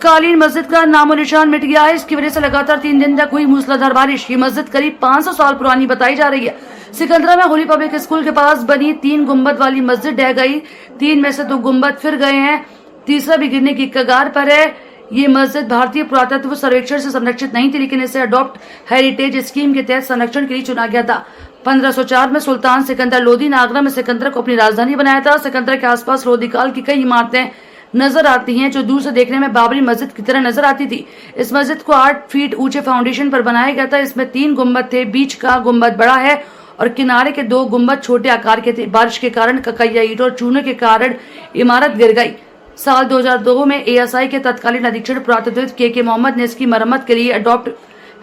तत्कालीन मस्जिद का नामो निशान मिट गया है। इसकी वजह से लगातार 3 दिन तक हुई मूसलाधार बारिश। ये मस्जिद करीब 500 साल पुरानी बताई जा रही है। सिकंदरा में होली पब्लिक स्कूल के पास बनी 3 गुंबद वाली मस्जिद ढह गई। 3 में से 2 गुंबद फिर गए हैं, तीसरा भी गिरने की कगार पर है। ये मस्जिद भारतीय पुरातत्व सर्वेक्षण से संरक्षित नहीं थी, लेकिन इसे अडॉप्ट हेरिटेज स्कीम के तहत संरक्षण के लिए चुना गया था। 1504 में सुल्तान सिकंदर लोदी ने आगरा में सिकंदरा को अपनी राजधानी बनाया था। सिकंदरा के आसपास लोदी काल की कई इमारतें नजर आती हैं जो दूर से देखने में बाबरी मस्जिद की तरह नजर आती थी। इस मस्जिद को 8 फीट ऊंचे फाउंडेशन पर बनाया गया था। इसमें 3 गुंबद थे, बीच का गुंबद बड़ा है और किनारे के 2 गुंबद छोटे आकार के थे। बारिश के कारण ककैया ईंट और चूने के कारण इमारत गिर गई। साल 2002 में एएसआई के तत्कालीन अधीक्षक पुरातत्वविद के मोहम्मद ने इसकी मरम्मत के लिए अडॉप्ट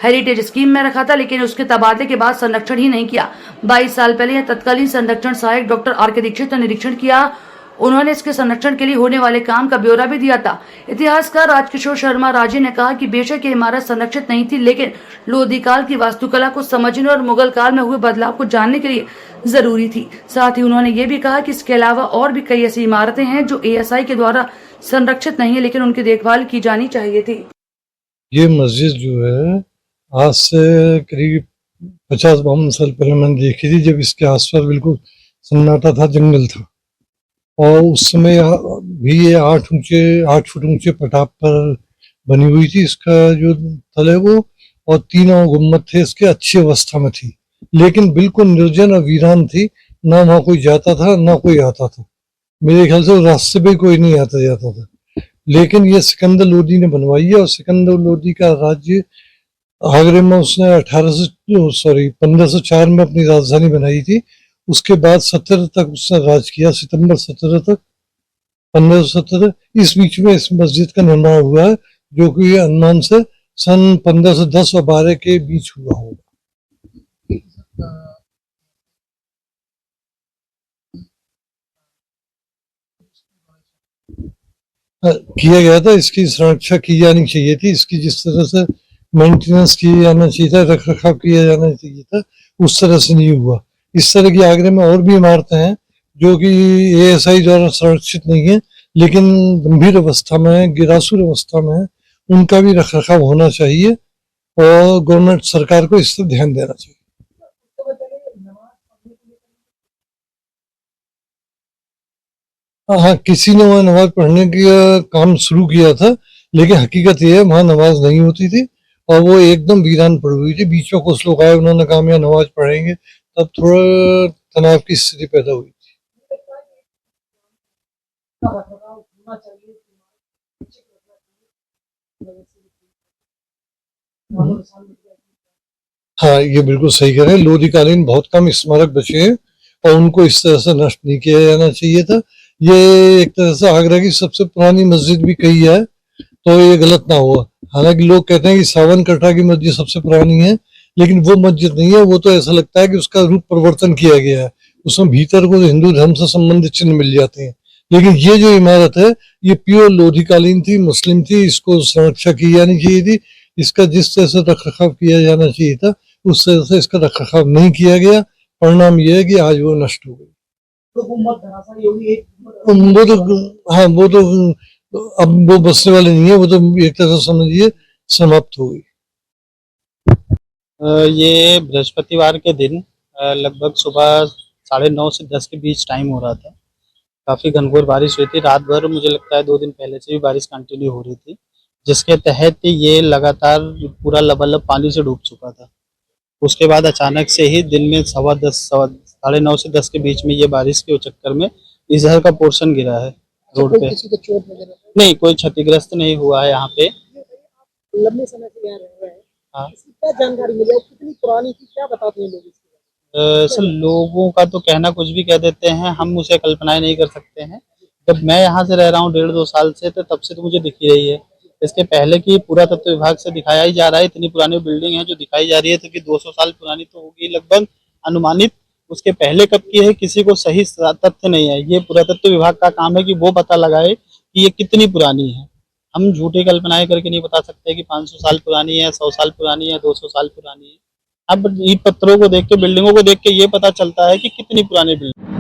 हेरिटेज स्कीम में रखा था, लेकिन उसके तबादले के बाद संरक्षण ही नहीं किया। 22 साल पहले यह तत्कालीन संरक्षण सहायक डॉक्टर आर के दीक्षित ने निरीक्षण किया। उन्होंने इसके संरक्षण के लिए होने वाले काम का ब्यौरा भी दिया था। इतिहासकार राजकिशोर शर्मा राजे ने कहा कि बेशक ये इमारत संरक्षित नहीं थी, लेकिन लोधी काल की वास्तुकला को समझने और मुगल काल में हुए बदलाव को जानने के लिए जरूरी थी। साथ ही उन्होंने ये भी कहा कि इसके अलावा और भी कई ऐसी इमारतें हैं जो एएसआई के द्वारा संरक्षित नहीं है, लेकिन उनकी देखभाल की जानी चाहिए थी। ये मस्जिद जो है आज से करीब 50-52 साल पहले मैंने देखी थी, जब इसके आसपास बिल्कुल सन्नाटा था, जंगल था। और उस समय भी ये 8 फुट ऊंचे पटाप पर बनी हुई थी। इसका जो तल है वो और 3 गुम्बद थे, इसके अच्छी अवस्था में थी, लेकिन बिल्कुल निर्जन और वीरान थी। ना वहाँ कोई जाता था ना कोई आता था। मेरे ख्याल से रास्ते पे कोई नहीं आता जाता था। लेकिन ये सिकंदर लोदी ने बनवाई है और सिकंदर लोदी का राज्य आगरे में उसने 1504 में अपनी राजधानी बनाई थी। उसके बाद 17 तक उसने राज किया, सितंबर 17 तक 1517। इस बीच में इस मस्जिद का निर्माण हुआ है, जो कि अनुमान से सन 1510 और 12 के बीच हुआ होगा। किया गया था, इसकी सुरक्षा की जानी चाहिए थी। इसकी जिस तरह से मेंटेनेंस किया जाना चाहिए था, रख रखाव किया जाना चाहिए था, उस तरह से नहीं हुआ। इस तरह की आगरे में और भी इमारतें हैं जो कि एएसआई द्वारा संरक्षित नहीं है, लेकिन गंभीर अवस्था में है, गिरासूर अवस्था में है। उनका भी रख रखाव होना चाहिए और गवर्नमेंट सरकार को इस पर ध्यान देना चाहिए। हाँ, किसी ने वहाँ नमाज पढ़ने का काम शुरू किया था, लेकिन हकीकत ये है वहाँ नमाज नहीं होती थी और वो एकदम वीरान पड़ी हुई थी। बीच में कुछ लोग आए, उन्होंने कहा यहाँ नमाज पढ़ेंगे, तब थोड़ा तनाव की स्थिति पैदा हुई थी। हाँ, ये बिल्कुल सही कह रहे हैं। लोधीकालीन बहुत कम स्मारक बचे हैं और उनको इस तरह से नष्ट नहीं किया जाना चाहिए था। ये एक तरह से आगरा की सबसे पुरानी मस्जिद भी कही है, तो ये गलत ना हुआ। हालांकि लोग कहते हैं कि 52 कटरा की मस्जिद सबसे पुरानी है, लेकिन वो मस्जिद नहीं है। वो तो ऐसा लगता है कि उसका रूप परिवर्तन किया गया है, उसमें भीतर को हिंदू धर्म से संबंधित चिन्ह मिल जाते हैं। लेकिन ये जो इमारत है ये प्योर लोधीकालीन थी, मुस्लिम थी, इसको संरक्षा की जानी चाहिए थी। इसका जिस तरह से रख रखाव किया जाना चाहिए था, उस तरह से इसका रख रखाव नहीं किया गया। परिणाम यह है कि आज वो नष्ट हो गई। वो तो हाँ, वो तो अब वो बसने वाले नहीं है, वो तो एक तरह से समझिए समाप्त हो गई। ये बृहस्पतिवार के दिन लगभग सुबह 9:30 से 10 के बीच टाइम हो रहा था। काफ़ी घनघोर बारिश हुई थी रात भर। मुझे लगता है 2 दिन पहले से भी बारिश कंटिन्यू हो रही थी, जिसके तहत ये लगातार पूरा लबालब पानी से डूब चुका था। उसके बाद अचानक से ही दिन में 9:15 से 10 के बीच में ये बारिश के चक्कर में इजहर का पोर्शन गिरा है रोड पे। नहीं, कोई क्षतिग्रस्त नहीं हुआ है यहाँ पे। लंबे समय से यहाँ रह रहे हैं, हाँ, क्या जानकारी मिली और कितनी पुरानी थी, क्या बताते हैं लोग इसके? सर, लोगों का तो कहना कुछ भी कह देते हैं, हम उसे कल्पनाएं नहीं कर सकते हैं। जब मैं यहाँ से रह रहा हूँ 1.5-2 साल से, तो तब से तो मुझे दिखी रही है। इसके पहले की पुरातत्व विभाग से दिखाया ही जा रहा है। इतनी पुरानी बिल्डिंग है जो दिखाई जा रही है, तो कि 200 साल पुरानी तो होगी लगभग अनुमानित। उसके पहले कब की है किसी को सही तथ्य नहीं है। ये पुरातत्व विभाग का काम है कि वो पता लगाए कि ये कितनी पुरानी है। हम झूठी कल्पनाएं करके नहीं बता सकते कि 500 साल पुरानी है, 100 साल पुरानी है, 200 साल पुरानी है। अब ईंट पत्थरों को देख के, बिल्डिंगों को देख के ये पता चलता है कि कितनी पुरानी बिल्डिंग।